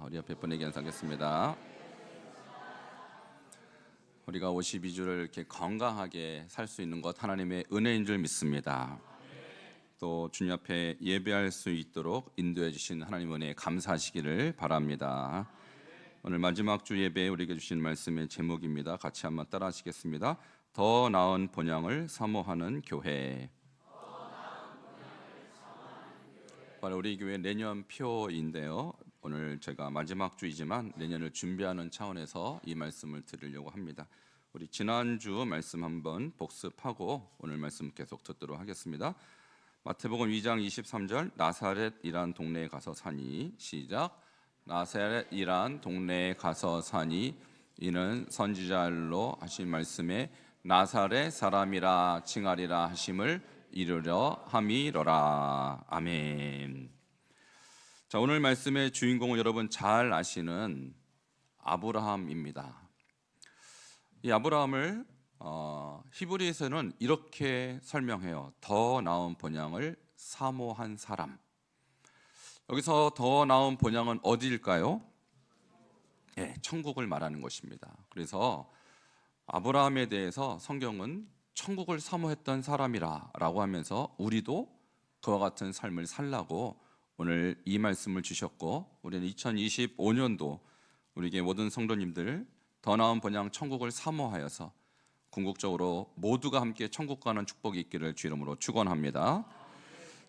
우리 옆에 분에게 연상하겠습니다. 우리가 52주를 이렇게 건강하게 살 수 있는 것 하나님의 은혜인 줄 믿습니다. 또 주님 앞에 예배할 수 있도록 인도해 주신 하나님 은혜에 감사하시기를 바랍니다. 오늘 마지막 주 예배에 우리에게 주신 말씀의 제목입니다. 같이 한번 따라 하시겠습니다. 더 나은 본향을 사모하는 교회. 바로 우리 교회 내년 표인데요. 오늘 제가 마지막 주이지만 내년을 준비하는 차원에서 이 말씀을 드리려고 합니다. 우리 지난주 말씀 한번 복습하고 오늘 말씀 계속 듣도록 하겠습니다. 마태복음 2장 23절 나사렛이란 동네에 가서 사니 시작. 나사렛이란 동네에 가서 사니 이는 선지자로 하신 말씀에 나사렛 사람이라 칭하리라 하심을 이루려 함이로라. 아멘. 자, 오늘 말씀의 주인공은 여러분 잘 아시는 아브라함입니다. 이 아브라함을 히브리에서는 이렇게 설명해요. 더 나은 본향을 사모한 사람. 여기서 더 나은 본향은 어디일까요? 네, 천국을 말하는 것입니다. 그래서 아브라함에 대해서 성경은 천국을 사모했던 사람이라고 하면서 우리도 그와 같은 삶을 살라고 오늘 이 말씀을 주셨고, 우리는 2025년도 우리에게 모든 성도님들 더 나은 본향 천국을 사모하여서 궁극적으로 모두가 함께 천국 가는 축복이 있기를 주 이름으로 축원합니다.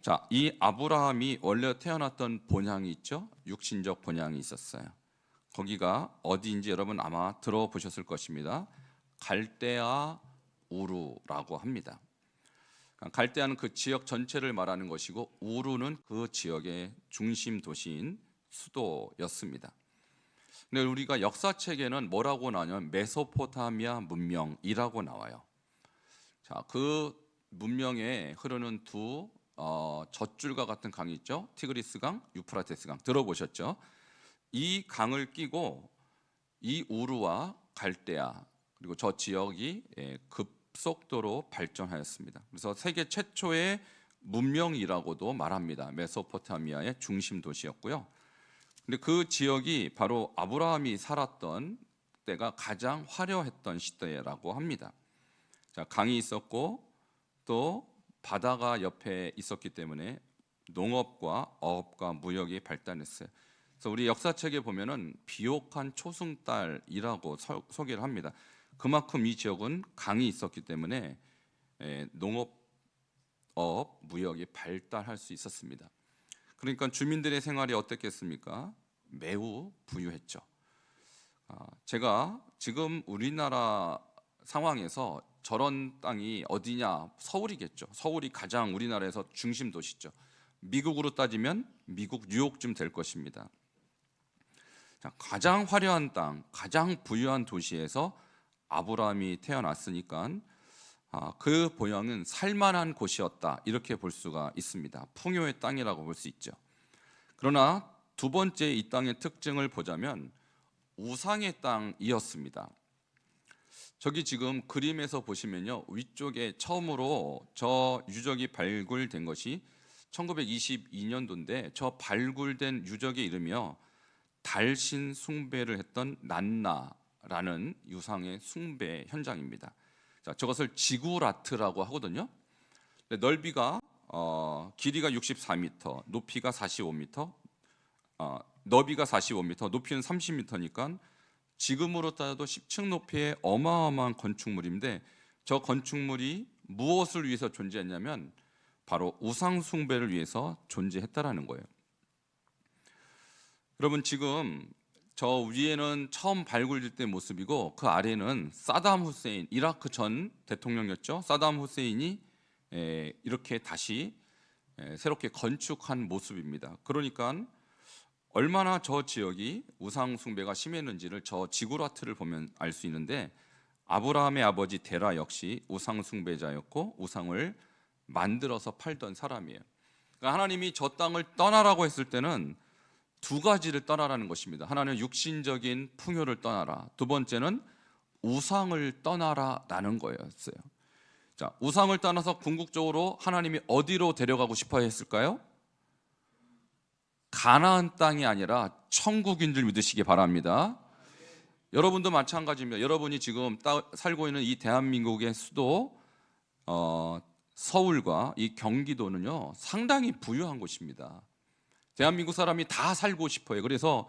자, 이 아브라함이 원래 태어났던 본향이 있죠. 육신적 본향이 있었어요. 거기가 어디인지 여러분 아마 들어보셨을 것입니다. 갈대아 우르라고 합니다. 갈대아는 그 지역 전체를 말하는 것이고 우르는 그 지역의 중심 도시인 수도였습니다. 근데 우리가 역사책에는 뭐라고 나오냐면 메소포타미아 문명이라고 나와요. 자, 그 문명에 흐르는 두 젖줄과 같은 강이 있죠. 티그리스 강, 유프라테스 강 들어보셨죠? 이 강을 끼고 이 우르와 갈대아 그리고 저 지역이 급속도로 발전하였습니다. 그래서 세계 최초의 문명이라고도 말합니다. 메소포타미아의 중심 도시였고요. 근데 그 지역이 바로 아브라함이 살았던 때가 가장 화려했던 시대라고 합니다. 자, 강이 있었고 또 바다가 옆에 있었기 때문에 농업과 어업과 무역이 발달했어요. 그래서 우리 역사책에 보면은 비옥한 초승달이라고 소개를 합니다. 그만큼 이 지역은 강이 있었기 때문에 농업, 어업, 무역이 발달할 수 있었습니다. 그러니까 주민들의 생활이 어땠겠습니까? 매우 부유했죠. 제가 지금 우리나라 상황에서 저런 땅이 어디냐? 서울이겠죠. 서울이 가장 우리나라에서 중심 도시죠. 미국으로 따지면 미국 뉴욕쯤 될 것입니다. 자, 가장 화려한 땅, 가장 부유한 도시에서 아브라함이 태어났으니까 그 본향은 살만한 곳이었다 이렇게 볼 수가 있습니다. 풍요의 땅이라고 볼 수 있죠. 그러나 두 번째 이 땅의 특징을 보자면 우상의 땅이었습니다. 저기 지금 그림에서 보시면요, 위쪽에 처음으로 저 유적이 발굴된 것이 1922년도인데 저 발굴된 유적의 이름이요, 달신 숭배를 했던 난나라는 유상의 숭배 현장입니다. 자, 저것을 지구라트라고 하거든요. 넓이가 길이가 64m, 높이가 45m, 너비가 45m, 높이는 30m니까 지금으로 따져도 10층 높이의 어마어마한 건축물인데 저 건축물이 무엇을 위해서 존재했냐면 바로 우상 숭배를 위해서 존재했다라는 거예요. 여러분, 지금 저 위에는 처음 발굴될 때 모습이고 그 아래는 사담 후세인, 이라크 전 대통령이었죠. 사담 후세인이 이렇게 다시 새롭게 건축한 모습입니다. 그러니까 얼마나 저 지역이 우상 숭배가 심했는지를 저 지구라트를 보면 알 수 있는데, 아브라함의 아버지 데라 역시 우상 숭배자였고 우상을 만들어서 팔던 사람이에요. 그러니까 하나님이 저 땅을 떠나라고 했을 때는 두 가지를 떠나라는 것입니다. 하나는 육신적인 풍요를 떠나라. 두 번째는 우상을 떠나라라는 거였어요. 자, 우상을 떠나서 궁극적으로 하나님이 어디로 데려가고 싶어 했을까요? 가나안 땅이 아니라 천국인 줄 믿으시기 바랍니다. 여러분도 마찬가지입니다. 여러분이 지금 살고 있는 이 대한민국의 수도 서울과 이 경기도는요 상당히 부유한 곳입니다. 대한민국 사람이 다 살고 싶어요. 그래서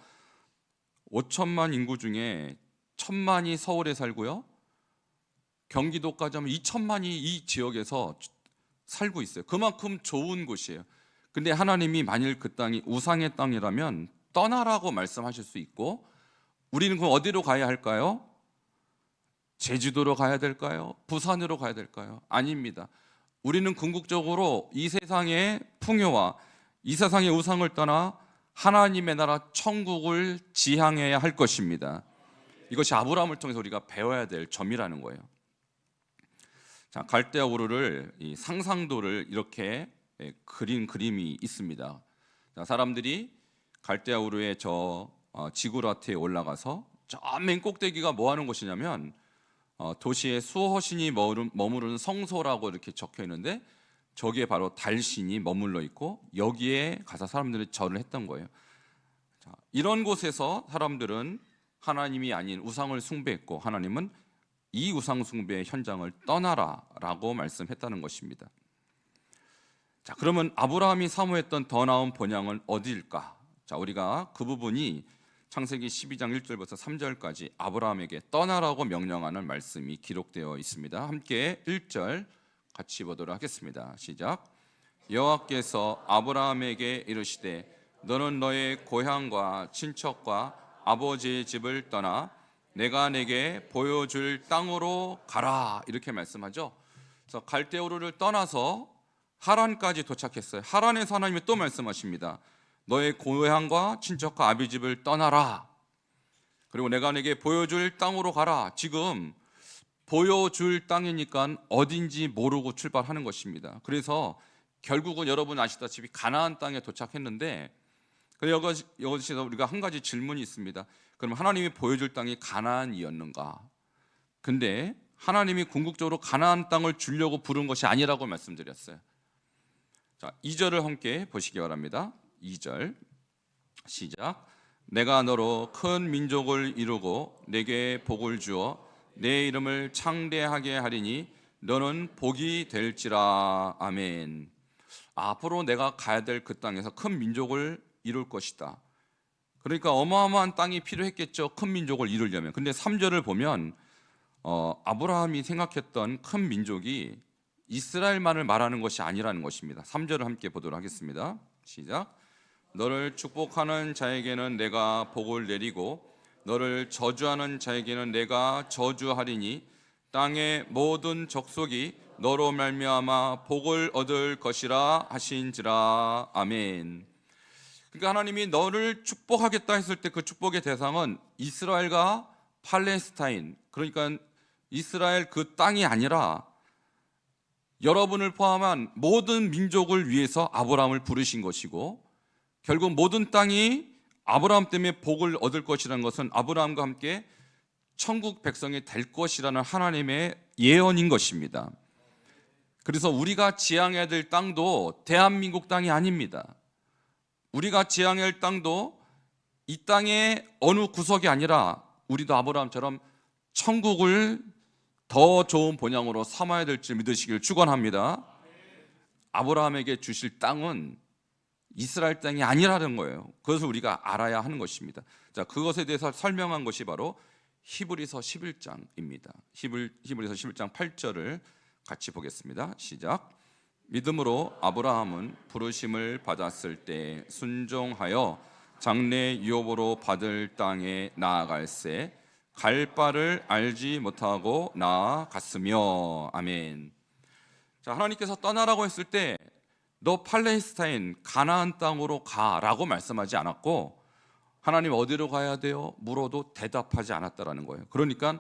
5천만 인구 중에 1,000만이 서울에 살고요, 경기도까지 하면 2천만이 이 지역에서 살고 있어요. 그만큼 좋은 곳이에요. 근데 하나님이 만일 그 땅이 우상의 땅이라면 떠나라고 말씀하실 수 있고, 우리는 그럼 어디로 가야 할까요? 제주도로 가야 될까요? 부산으로 가야 될까요? 아닙니다. 우리는 궁극적으로 이 세상의 풍요와 이 세상의 우상을 떠나 하나님의 나라 천국을 지향해야 할 것입니다. 이것이 아브라함을 통해서 우리가 배워야 될 점이라는 거예요. 자, 갈대아 우르를 이 상상도를 이렇게 그린 그림이 있습니다. 자, 사람들이 갈대아 우르의 지구라트에 올라가서 저 맨 꼭대기가 뭐 하는 곳이냐면 도시의 수호신이 머무르는 성소라고 이렇게 적혀 있는데, 저기에 바로 달신이 머물러 있고 여기에 가서 사람들이 절을 했던 거예요. 자, 이런 곳에서 사람들은 하나님이 아닌 우상을 숭배했고, 하나님은 이 우상 숭배의 현장을 떠나라라고 말씀했다는 것입니다. 자, 그러면 아브라함이 사모했던 더 나은 본향은 어디일까? 자, 우리가 그 부분이 창세기 12장 1절부터 3절까지 아브라함에게 떠나라고 명령하는 말씀이 기록되어 있습니다. 함께 1절 같이 보도록 하겠습니다. 시작. 여호와께서 아브라함에게 이르시되 너는 너의 고향과 친척과 아버지의 집을 떠나 내가 내게 보여줄 땅으로 가라, 이렇게 말씀하죠. 그래서 갈대우르를 떠나서 하란까지 도착했어요. 하란에서 하나님이 또 말씀하십니다. 너의 고향과 친척과 아비 집을 떠나라, 그리고 내가 내게 보여줄 땅으로 가라. 지금 보여줄 땅이니까 어딘지 모르고 출발하는 것입니다. 그래서 결국은 여러분 아시다시피 가나안 땅에 도착했는데, 여기서 우리가 한 가지 질문이 있습니다. 그럼 하나님이 보여줄 땅이 가나안이었는가? 근데 하나님이 궁극적으로 가나안 땅을 주려고 부른 것이 아니라고 말씀드렸어요. 자, 2절을 함께 보시기 바랍니다. 2절 시작. 내가 너로 큰 민족을 이루고 내게 복을 주어 내 이름을 창대하게 하리니 너는 복이 될지라. 아멘. 앞으로 내가 가야 될 그 땅에서 큰 민족을 이룰 것이다. 그러니까 어마어마한 땅이 필요했겠죠, 큰 민족을 이루려면. 근데 3절을 보면 아브라함이 생각했던 큰 민족이 이스라엘만을 말하는 것이 아니라는 것입니다. 3절을 함께 보도록 하겠습니다. 시작. 너를 축복하는 자에게는 내가 복을 내리고 너를 저주하는 자에게는 내가 저주하리니 땅의 모든 족속이 너로 말미암아 복을 얻을 것이라 하신지라. 아멘. 그러니까 하나님이 너를 축복하겠다 했을 때 그 축복의 대상은 이스라엘과 팔레스타인, 그러니까 이스라엘 그 땅이 아니라 여러분을 포함한 모든 민족을 위해서 아브라함을 부르신 것이고, 결국 모든 땅이 아브라함 때문에 복을 얻을 것이라는 것은 아브라함과 함께 천국 백성이 될 것이라는 하나님의 예언인 것입니다. 그래서 우리가 지향해야 될 땅도 대한민국 땅이 아닙니다. 우리가 지향해야 할 땅도 이 땅의 어느 구석이 아니라 우리도 아브라함처럼 천국을 더 좋은 본향으로 삼아야 될지 믿으시길 축원합니다. 아브라함에게 주실 땅은 이스라엘 땅이 아니라는 거예요. 그것을 우리가 알아야 하는 것입니다. 자, 그것에 대해서 설명한 것이 바로 히브리서 11장입니다. 히브리서 11장 8절을 같이 보겠습니다. 시작. 믿음으로 아브라함은 부르심을 받았을 때 순종하여 장래 유업으로 받을 땅에 나아갈새 갈 바를 알지 못하고 나아갔으며. 아멘. 자, 하나님께서 떠나라고 했을 때 너 팔레스타인 가나안 땅으로 가라고 말씀하지 않았고, 하나님 어디로 가야 돼요? 물어도 대답하지 않았다라는 거예요. 그러니까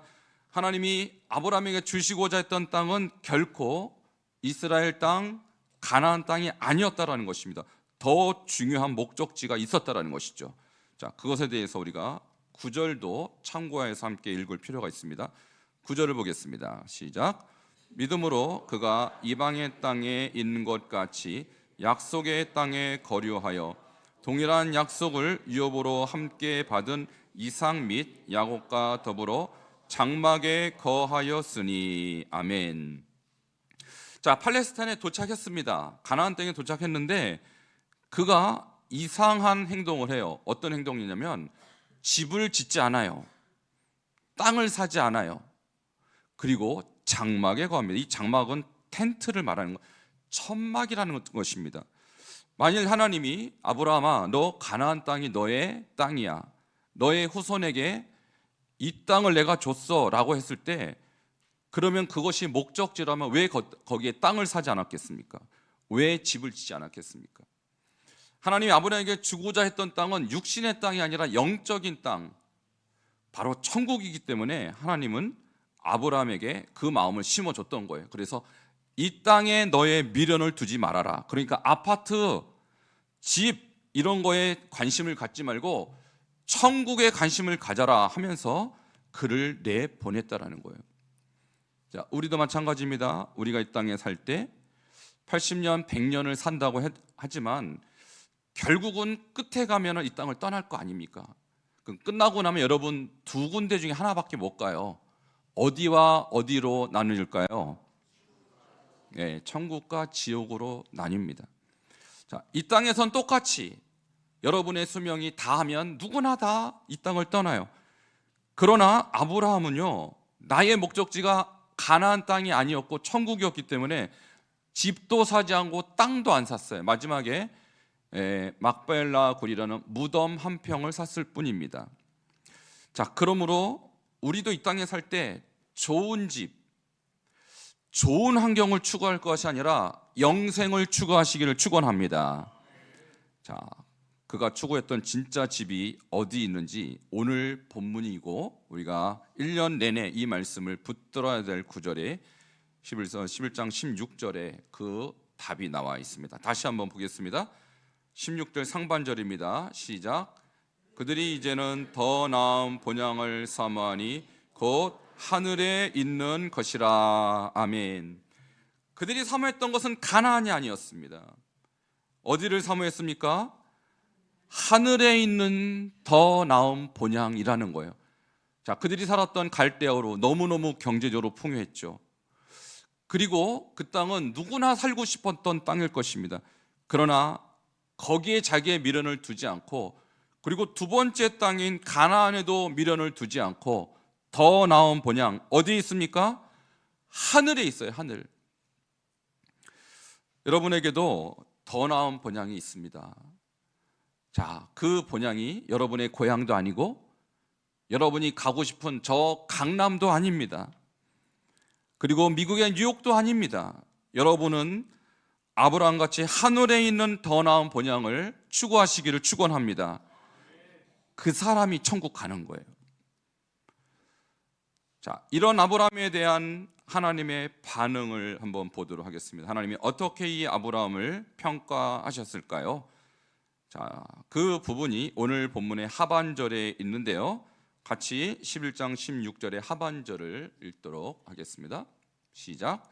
하나님이 아브라함에게 주시고자 했던 땅은 결코 이스라엘 땅, 가나안 땅이 아니었다라는 것입니다. 더 중요한 목적지가 있었다라는 것이죠. 자, 그것에 대해서 우리가 9절도 참고해서 함께 읽을 필요가 있습니다. 9절을 보겠습니다. 시작. 믿음으로 그가 이방의 땅에 있는 것 같이 약속의 땅에 거류하여 동일한 약속을 유업으로 함께 받은 이삭 및 야곱과 더불어 장막에 거하였으니. 아멘. 자, 팔레스타인에 도착했습니다. 가나안 땅에 도착했는데 그가 이상한 행동을 해요. 어떤 행동이냐면 집을 짓지 않아요. 땅을 사지 않아요. 그리고 장막에 거합니다. 이 장막은 텐트를 말하는 것, 천막이라는 것입니다. 만일 하나님이 아브라함아, 너 가나안 땅이 너의 땅이야, 너의 후손에게 이 땅을 내가 줬어 라고 했을 때, 그러면 그것이 목적지라면 왜 거기에 땅을 사지 않았겠습니까? 왜 집을 짓지 않았겠습니까? 하나님이 아브라함에게 주고자 했던 땅은 육신의 땅이 아니라 영적인 땅, 바로 천국이기 때문에 하나님은 아브라함에게 그 마음을 심어줬던 거예요. 그래서 이 땅에 너의 미련을 두지 말아라. 그러니까 아파트, 집 이런 거에 관심을 갖지 말고 천국에 관심을 가져라 하면서 그를 내보냈다라는 거예요. 자, 우리도 마찬가지입니다. 우리가 이 땅에 살 때 80년, 100년을 산다고 하지만 결국은 끝에 가면 이 땅을 떠날 거 아닙니까? 그럼 끝나고 나면 여러분 두 군데 중에 하나밖에 못 가요. 어디와 어디로 나누어질까요? 네, 천국과 지옥으로 나뉩니다. 자, 이 땅에선 똑같이 여러분의 수명이 다하면 누구나 다 이 땅을 떠나요. 그러나 아브라함은요, 나의 목적지가 가나안 땅이 아니었고 천국이었기 때문에 집도 사지 않고 땅도 안 샀어요. 마지막에 막벨라 굴이라는 무덤 한 평을 샀을 뿐입니다. 자, 그러므로 우리도 이 땅에 살 때 좋은 집, 좋은 환경을 추구할 것이 아니라 영생을 추구하시기를 축원합니다. 자, 그가 추구했던 진짜 집이 어디 있는지 오늘 본문이고 우리가 1년 내내 이 말씀을 붙들어야 될 구절에 11장 16절에 그 답이 나와 있습니다. 다시 한번 보겠습니다. 16절 상반절입니다. 시작. 그들이 이제는 더 나은 본향을 사모하니 곧 하늘에 있는 것이라. 아멘. 그들이 사모했던 것은 가나안이 아니었습니다. 어디를 사모했습니까? 하늘에 있는 더 나은 본향이라는 거예요. 자, 그들이 살았던 갈대아우로 너무너무 경제적으로 풍요했죠. 그리고 그 땅은 누구나 살고 싶었던 땅일 것입니다. 그러나 거기에 자기의 미련을 두지 않고, 그리고 두 번째 땅인 가나안에도 미련을 두지 않고 더 나은 본향, 어디에 있습니까? 하늘에 있어요. 하늘. 여러분에게도 더 나은 본향이 있습니다. 자, 그 본향이 여러분의 고향도 아니고 여러분이 가고 싶은 저 강남도 아닙니다. 그리고 미국의 뉴욕도 아닙니다. 여러분은 아브라함같이 하늘에 있는 더 나은 본향을 추구하시기를 축원합니다. 그 사람이 천국 가는 거예요. 자, 이런 아브라함에 대한 하나님의 반응을 한번 보도록 하겠습니다. 하나님이 어떻게 이 아브라함을 평가하셨을까요? 자, 그 부분이 오늘 본문의 하반절에 있는데요. 같이 11장 16절의 하반절을 읽도록 하겠습니다. 시작.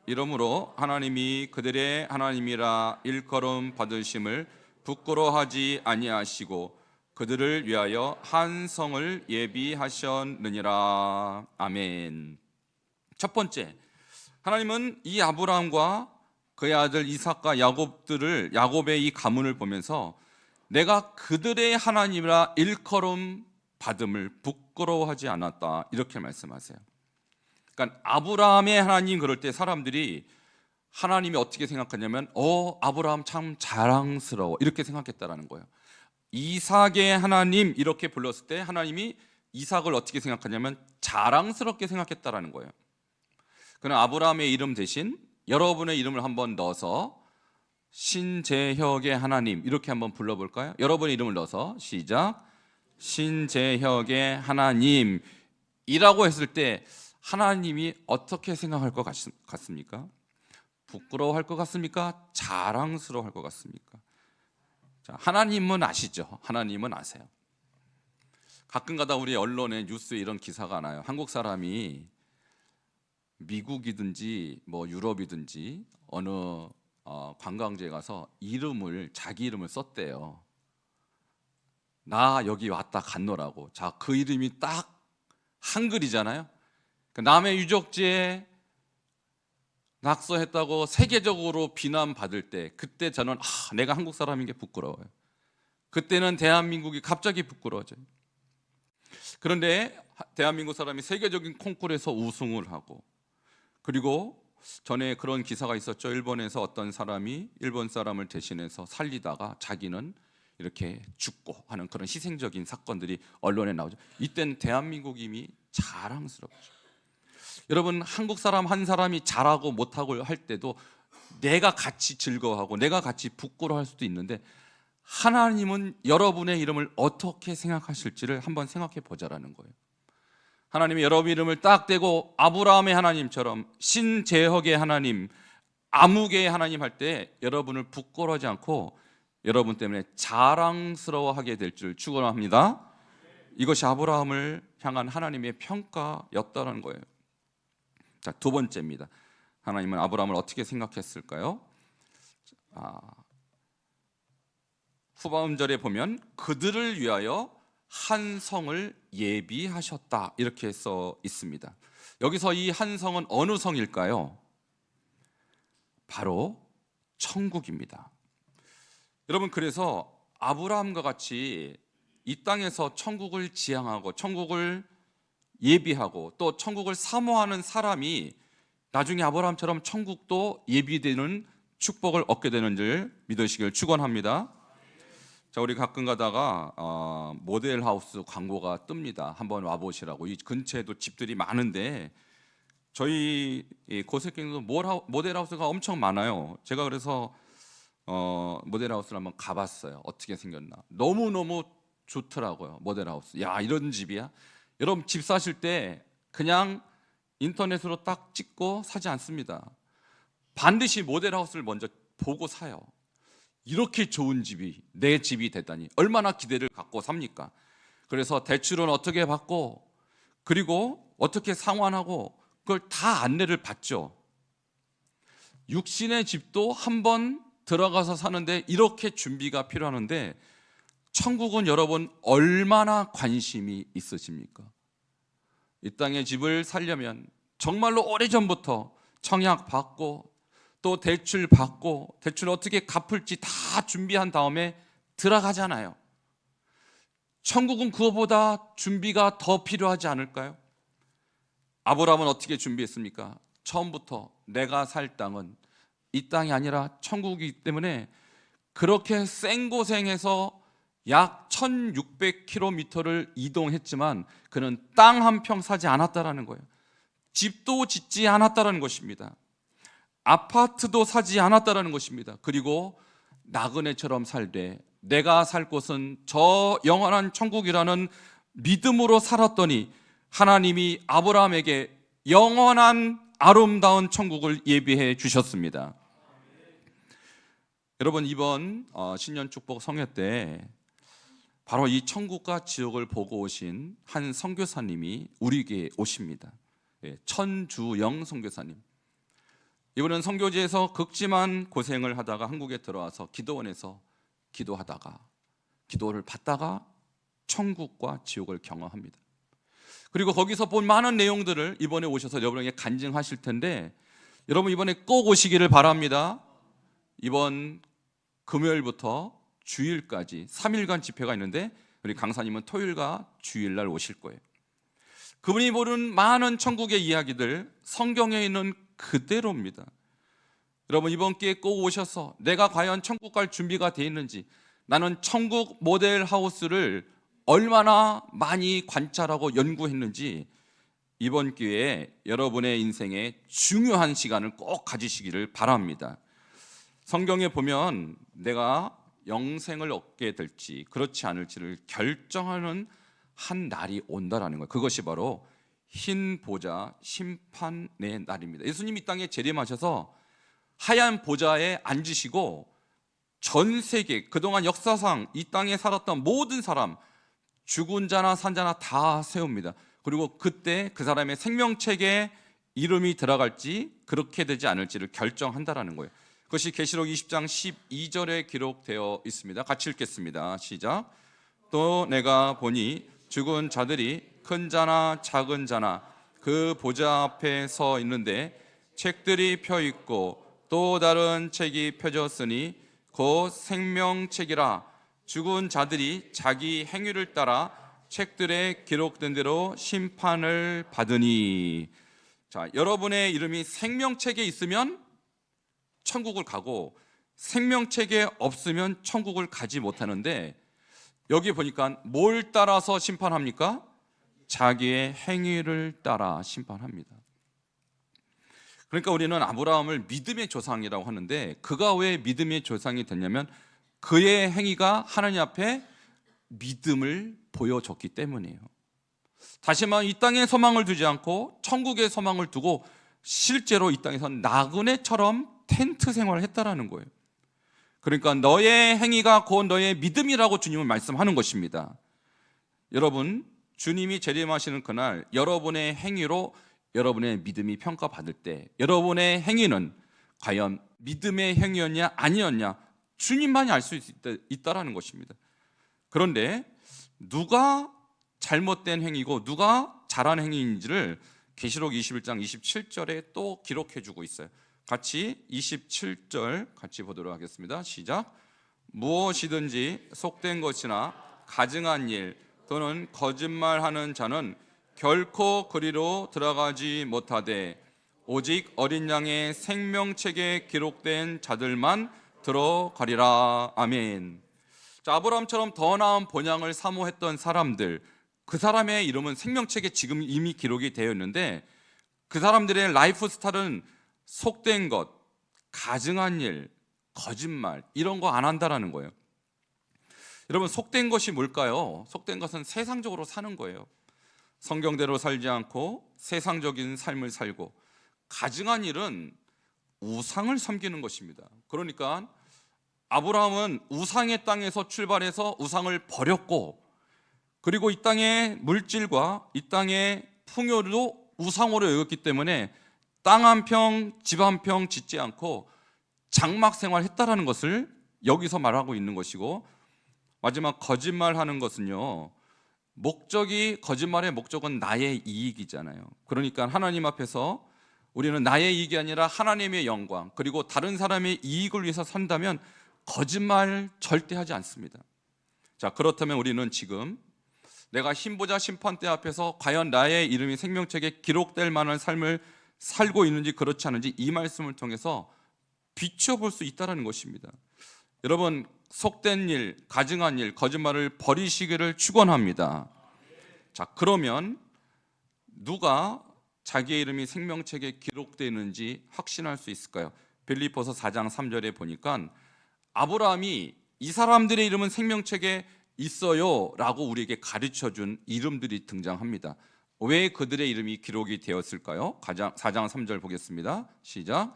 이러므로 하나님이 그들의 하나님이라 일컬음 받으심을 부끄러워하지 아니하시고 그들을 위하여 한 성을 예비하셨느니라. 아멘. 첫 번째, 하나님은 이 아브라함과 그의 아들 이삭과 야곱의 이 가문을 보면서 내가 그들의 하나님이라 일컬음 받음을 부끄러워하지 않았다, 이렇게 말씀하세요. 그러니까 아브라함의 하나님, 그럴 때 사람들이 하나님이 어떻게 생각하냐면 아브라함 참 자랑스러워, 이렇게 생각했다라는 거예요. 이삭의 하나님 이렇게 불렀을 때 하나님이 이삭을 어떻게 생각하냐면 자랑스럽게 생각했다라는 거예요. 그러나 아브라함의 이름 대신 여러분의 이름을 한번 넣어서 신제혁의 하나님 이렇게 한번 불러볼까요? 여러분의 이름을 넣어서 시작. 신제혁의 하나님이라고 했을 때 하나님이 어떻게 생각할 것 같습니까? 부끄러워할 것 같습니까? 자랑스러워할 것 같습니까? 자, 하나님은 아시죠? 하나님은 아세요. 가끔가다 우리 언론에 뉴스에 이런 기사가 나요. 한국 사람이 미국이든지 뭐 유럽이든지 어느 관광지에 가서 자기 이름을 썼대요. 나 여기 왔다 갔노라고. 자, 그 이름이 딱 한글이잖아요. 남의 유적지에 낙서했다고 세계적으로 비난받을 때, 그때 저는 내가 한국 사람인 게 부끄러워요. 그때는 대한민국이 갑자기 부끄러워져요. 그런데 대한민국 사람이 세계적인 콩쿠르에서 우승을 하고, 그리고 전에 그런 기사가 있었죠. 일본에서 어떤 사람이 일본 사람을 대신해서 살리다가 자기는 이렇게 죽고 하는 그런 희생적인 사건들이 언론에 나오죠. 이때는 대한민국이 이미 자랑스럽죠. 여러분, 한국 사람 한 사람이 잘하고 못하고 할 때도 내가 같이 즐거워하고 내가 같이 부끄러워할 수도 있는데, 하나님은 여러분의 이름을 어떻게 생각하실지를 한번 생각해 보자라는 거예요. 하나님이 여러분 이름을 딱 대고 아브라함의 하나님처럼, 신제혁의 하나님, 아무개의 하나님 할 때 여러분을 부끄러워하지 않고 여러분 때문에 자랑스러워하게 될 줄 축원합니다. 이것이 아브라함을 향한 하나님의 평가였다는 거예요. 자, 두 번째입니다. 하나님은 아브라함을 어떻게 생각했을까요? 후반절에 보면 그들을 위하여 한 성을 예비하셨다, 이렇게 써 있습니다. 여기서 이 한 성은 어느 성일까요? 바로 천국입니다. 여러분, 그래서 아브라함과 같이 이 땅에서 천국을 지향하고 천국을 예비하고 또 천국을 사모하는 사람이 나중에 아브라함처럼 천국도 예비되는 축복을 얻게 되는 줄 믿으시길 축원합니다. 자, 우리 가끔 가다가 모델하우스 광고가 뜹니다. 한번 와보시라고. 이 근처에도 집들이 많은데 저희 고색경도 모델하우스가 엄청 많아요. 제가 그래서 모델하우스를 한번 가봤어요. 어떻게 생겼나. 너무너무 좋더라고요. 모델하우스. 야, 이런 집이야? 여러분, 집 사실 때 그냥 인터넷으로 딱 찍고 사지 않습니다. 반드시 모델하우스를 먼저 보고 사요. 이렇게 좋은 집이 내 집이 되다니 얼마나 기대를 갖고 삽니까? 그래서 대출은 어떻게 받고, 그리고 어떻게 상환하고, 그걸 다 안내를 받죠. 육신의 집도 한번 들어가서 사는데 이렇게 준비가 필요하는데, 천국은 여러분 얼마나 관심이 있으십니까? 이 땅의 집을 살려면 정말로 오래전부터 청약 받고 또 대출 받고 대출 어떻게 갚을지 다 준비한 다음에 들어가잖아요. 천국은 그거보다 준비가 더 필요하지 않을까요? 아브라함은 어떻게 준비했습니까? 처음부터 내가 살 땅은 이 땅이 아니라 천국이기 때문에 그렇게 생고생해서 약 1600km를 이동했지만 그는 땅 한 평 사지 않았다라는 거예요. 집도 짓지 않았다라는 것입니다. 아파트도 사지 않았다라는 것입니다. 그리고 나그네처럼 살되 내가 살 곳은 저 영원한 천국이라는 믿음으로 살았더니 하나님이 아브라함에게 영원한 아름다운 천국을 예비해 주셨습니다. 여러분, 이번 신년 축복 성회 때 바로 이 천국과 지옥을 보고 오신 한 선교사님이 우리에게 오십니다. 천주영 선교사님. 이분은 선교지에서 극심한 고생을 하다가 한국에 들어와서 기도원에서 기도하다가 기도를 받다가 천국과 지옥을 경험합니다. 그리고 거기서 본 많은 내용들을 이번에 오셔서 여러분에게 간증하실 텐데, 여러분 이번에 꼭 오시기를 바랍니다. 이번 금요일부터 주일까지 3일간 집회가 있는데 우리 강사님은 토요일과 주일날 오실 거예요. 그분이 모르는 많은 천국의 이야기들 성경에 있는 그대로입니다. 여러분, 이번 기회에 꼭 오셔서 내가 과연 천국 갈 준비가 되어 있는지, 나는 천국 모델 하우스를 얼마나 많이 관찰하고 연구했는지 이번 기회에 여러분의 인생에 중요한 시간을 꼭 가지시기를 바랍니다. 성경에 보면 내가 영생을 얻게 될지 그렇지 않을지를 결정하는 한 날이 온다라는 거예요. 그것이 바로 흰 보좌 심판의 날입니다. 예수님이 이 땅에 재림하셔서 하얀 보좌에 앉으시고 전 세계 그동안 역사상 이 땅에 살았던 모든 사람, 죽은 자나 산 자나 다 세웁니다. 그리고 그때 그 사람의 생명책에 이름이 들어갈지 그렇게 되지 않을지를 결정한다라는 거예요. 그것이 계시록 20장 12절에 기록되어 있습니다. 같이 읽겠습니다. 시작. 또 내가 보니 죽은 자들이 큰 자나 작은 자나 그 보좌 앞에 서 있는데 책들이 펴 있고 또 다른 책이 펴졌으니 곧 생명책이라. 죽은 자들이 자기 행위를 따라 책들에 기록된 대로 심판을 받으니. 자, 여러분의 이름이 생명책에 있으면 천국을 가고 생명책에 없으면 천국을 가지 못하는데, 여기 보니까 뭘 따라서 심판합니까? 자기의 행위를 따라 심판합니다. 그러니까 우리는 아브라함을 믿음의 조상이라고 하는데, 그가 왜 믿음의 조상이 됐냐면 그의 행위가 하나님 앞에 믿음을 보여줬기 때문이에요. 다시 말하면 이 땅에 소망을 두지 않고 천국에 소망을 두고 실제로 이 땅에서 나그네처럼 텐트 생활을 했다라는 거예요. 그러니까 너의 행위가 곧 너의 믿음이라고 주님은 말씀하는 것입니다. 여러분, 주님이 재림하시는 그날 여러분의 행위로 여러분의 믿음이 평가받을 때 여러분의 행위는 과연 믿음의 행위였냐 아니었냐 주님만이 알 수 있다라는 것입니다. 그런데 누가 잘못된 행위고 누가 잘한 행위인지를 계시록 21장 27절에 또 기록해주고 있어요. 같이 27절 같이 보도록 하겠습니다. 시작. 무엇이든지 속된 것이나 가증한 일 또는 거짓말하는 자는 결코 그리로 들어가지 못하되 오직 어린 양의 생명책에 기록된 자들만 들어가리라. 아멘. 자, 아브라함처럼 더 나은 본향을 사모했던 사람들, 그 사람의 이름은 생명책에 지금 이미 기록이 되어 있는데 그 사람들의 라이프 스타일은 속된 것, 가증한 일, 거짓말 이런 거 안 한다라는 거예요. 여러분, 속된 것이 뭘까요? 속된 것은 세상적으로 사는 거예요. 성경대로 살지 않고 세상적인 삶을 살고, 가증한 일은 우상을 섬기는 것입니다. 그러니까 아브라함은 우상의 땅에서 출발해서 우상을 버렸고, 그리고 이 땅의 물질과 이 땅의 풍요도 우상으로 여겼기 때문에 땅 한 평, 집 한 평 짓지 않고 장막 생활했다라는 것을 여기서 말하고 있는 것이고, 마지막 거짓말하는 것은요, 거짓말의 목적은 나의 이익이잖아요. 그러니까 하나님 앞에서 우리는 나의 이익이 아니라 하나님의 영광, 그리고 다른 사람의 이익을 위해서 산다면 거짓말 절대 하지 않습니다. 자, 그렇다면 우리는 지금 내가 힘보자 심판대 앞에서 과연 나의 이름이 생명책에 기록될 만한 삶을 살고 있는지 그렇지 않은지 이 말씀을 통해서 비춰볼 수 있다는 것입니다. 여러분, 속된 일, 가증한 일, 거짓말을 버리시기를 축원합니다. 자, 그러면 누가 자기의 이름이 생명책에 기록되는지 확신할 수 있을까요? 빌립보서 4장 3절에 보니까 아브라함이 이 사람들의 이름은 생명책에 있어요 라고 우리에게 가르쳐준 이름들이 등장합니다. 왜 그들의 이름이 기록이 되었을까요? 4장 3절 보겠습니다. 시작.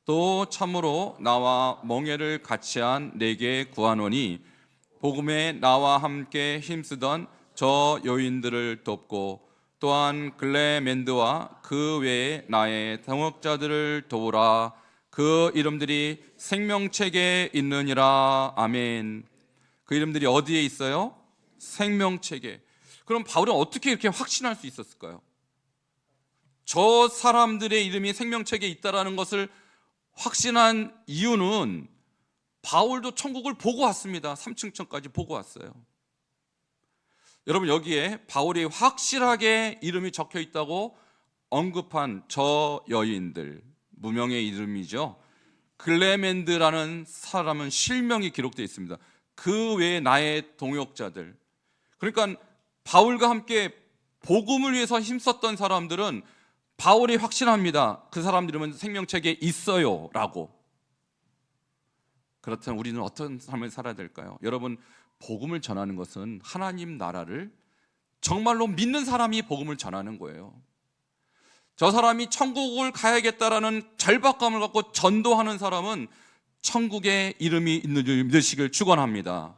또 참으로 나와 멍에를 같이 한 내게 구하노니 복음에 나와 함께 힘쓰던 저 여인들을 돕고 또한 글레멘드와 그 외에 나의 동역자들을 도우라. 그 이름들이 생명책에 있느니라. 아멘. 그 이름들이 어디에 있어요? 생명책에. 그럼 바울은 어떻게 이렇게 확신할 수 있었을까요? 저 사람들의 이름이 생명책에 있다라는 것을 확신한 이유는 바울도 천국을 보고 왔습니다. 3층천까지 보고 왔어요. 여러분, 여기에 바울이 확실하게 이름이 적혀 있다고 언급한 저 여인들, 무명의 이름이죠. 글레멘드라는 사람은 실명이 기록되어 있습니다. 그 외에 나의 동역자들, 그러니까 바울과 함께 복음을 위해서 힘썼던 사람들은 바울이 확신합니다. 그 사람들 이름은 생명책에 있어요 라고. 그렇다면 우리는 어떤 삶을 살아야 될까요? 여러분, 복음을 전하는 것은 하나님 나라를 정말로 믿는 사람이 복음을 전하는 거예요. 저 사람이 천국을 가야겠다라는 절박감을 갖고 전도하는 사람은 천국에 이름이 있는 줄 믿으시길 축원합니다.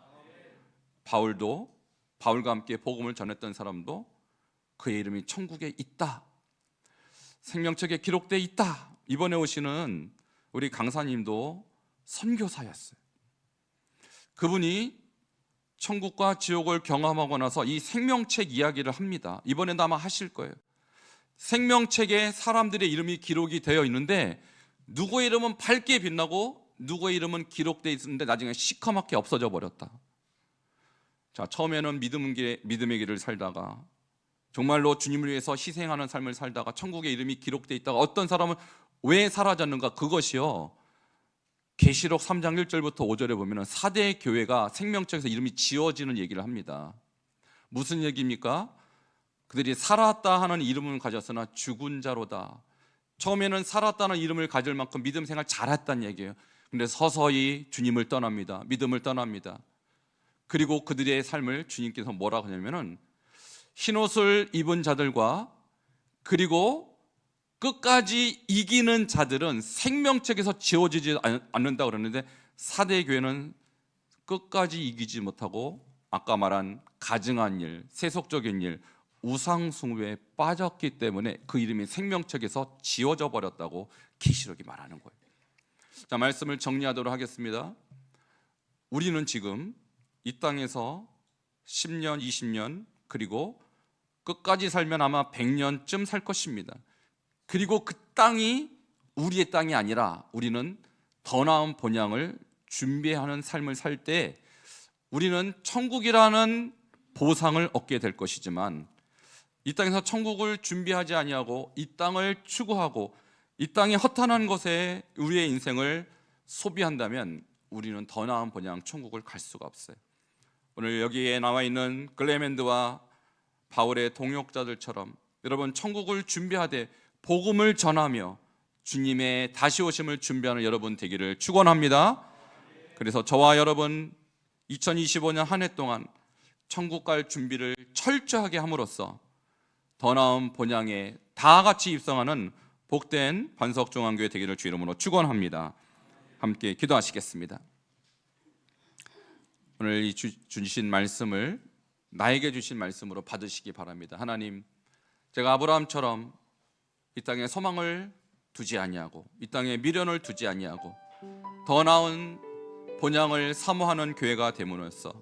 바울도, 바울과 함께 복음을 전했던 사람도 그의 이름이 천국에 있다, 생명책에 기록되어 있다. 이번에 오시는 우리 강사님도 선교사였어요. 그분이 천국과 지옥을 경험하고 나서 이 생명책 이야기를 합니다. 이번에도 아마 하실 거예요. 생명책에 사람들의 이름이 기록이 되어 있는데 누구의 이름은 밝게 빛나고 누구의 이름은 기록되어 있었는데 나중에 시커멓게 없어져 버렸다. 자, 처음에는 믿음의 길을 살다가 정말로 주님을 위해서 희생하는 삶을 살다가 천국의 이름이 기록되어 있다가 어떤 사람은 왜 사라졌는가? 그것이요, 계시록 3장 1절부터 5절에 보면 4대 교회가 생명책에서 이름이 지워지는 얘기를 합니다. 무슨 얘기입니까? 그들이 살았다 하는 이름을 가졌으나 죽은 자로다. 처음에는 살았다는 이름을 가질 만큼 믿음 생활 잘했다는 얘기예요. 근데 서서히 주님을 떠납니다. 믿음을 떠납니다. 그리고 그들의 삶을 주님께서 뭐라고 하냐면은 흰옷을 입은 자들과 그리고 끝까지 이기는 자들은 생명책에서 지워지지 않는다고 그러는데 4대 교회는 끝까지 이기지 못하고 아까 말한 가증한 일, 세속적인 일, 우상숭배에 빠졌기 때문에 그 이름이 생명책에서 지워져 버렸다고 계시록이 말하는 거예요. 자, 말씀을 정리하도록 하겠습니다. 우리는 지금 이 땅에서 10년, 20년 그리고 끝까지 살면 아마 100년쯤 살 것입니다. 그리고 그 땅이 우리의 땅이 아니라 우리는 더 나은 본향을 준비하는 삶을 살 때 우리는 천국이라는 보상을 얻게 될 것이지만 이 땅에서 천국을 준비하지 아니하고 이 땅을 추구하고 이 땅의 허탄한 것에 우리의 인생을 소비한다면 우리는 더 나은 본향 천국을 갈 수가 없어요. 오늘 여기에 나와 있는 글레멘드와 바울의 동역자들처럼 여러분 천국을 준비하되 복음을 전하며 주님의 다시 오심을 준비하는 여러분 되기를 축원합니다. 그래서 저와 여러분 2025년 한 해 동안 천국 갈 준비를 철저하게 함으로써 더 나은 본향에 다 같이 입성하는 복된 반석중앙교회 되기를 주 이름으로 축원합니다. 함께 기도하시겠습니다. 오늘 이 주신 말씀을 나에게 주신 말씀으로 받으시기 바랍니다. 하나님, 제가 아브라함처럼 이 땅에 소망을 두지 아니하고 이 땅에 미련을 두지 아니하고 더 나은 본향을 사모하는 교회가 됨으로써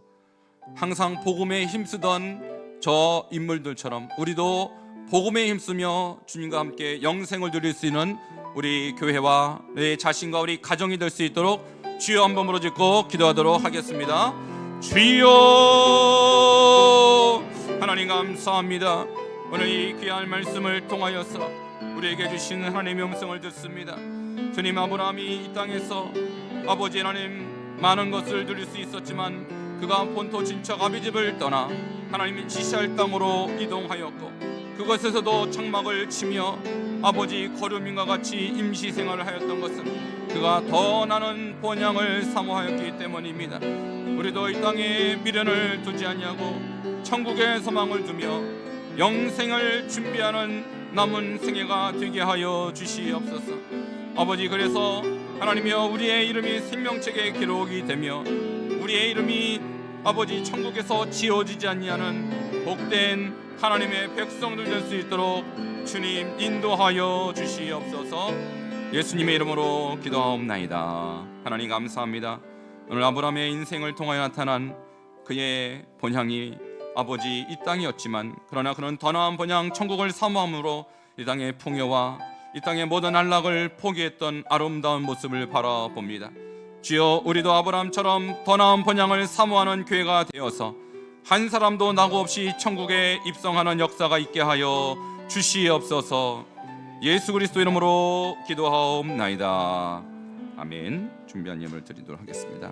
항상 복음에 힘쓰던 저 인물들처럼 우리도 복음에 힘쓰며 주님과 함께 영생을 누릴 수 있는 우리 교회와 내 자신과 우리 가정이 될 수 있도록 주여 한 번 부르짖고 기도하도록 하겠습니다. 주여, 하나님 감사합니다. 오늘 이 귀한 말씀을 통하여서 우리에게 주신 하나님의 음성을 듣습니다. 주님, 아브라함이 이 땅에서 아버지 하나님 많은 것을 누릴 수 있었지만 그가 본토 친척 아비집을 떠나 하나님이 지시할 땅으로 이동하였고 그것에서도 장막을 치며 아버지 거류민과 같이 임시 생활을 하였던 것은 그가 더 나은 본향을 사모하였기 때문입니다. 우리도 이 땅에 미련을 두지 아니하고 천국의 소망을 두며 영생을 준비하는 남은 생애가 되게 하여 주시옵소서. 아버지, 그래서 하나님이여 우리의 이름이 생명책에 기록이 되며 우리의 이름이 아버지 천국에서 지워지지 아니하는 복된 하나님의 백성들 될 수 있도록 주님 인도하여 주시옵소서. 예수님의 이름으로 기도하옵나이다. 하나님 감사합니다. 오늘 아브라함의 인생을 통하여 나타난 그의 본향이 아버지 이 땅이었지만 그러나 그는 더 나은 본향 천국을 사모함으로 이 땅의 풍요와 이 땅의 모든 안락을 포기했던 아름다운 모습을 바라봅니다. 주여, 우리도 아브라함처럼 더 나은 본향을 사모하는 교회가 되어서 한 사람도 낙오 없이 천국에 입성하는 역사가 있게 하여 주시옵소서. 예수 그리스도 이름으로 기도하옵나이다. 아멘. 준비한 예물 드리도록 하겠습니다.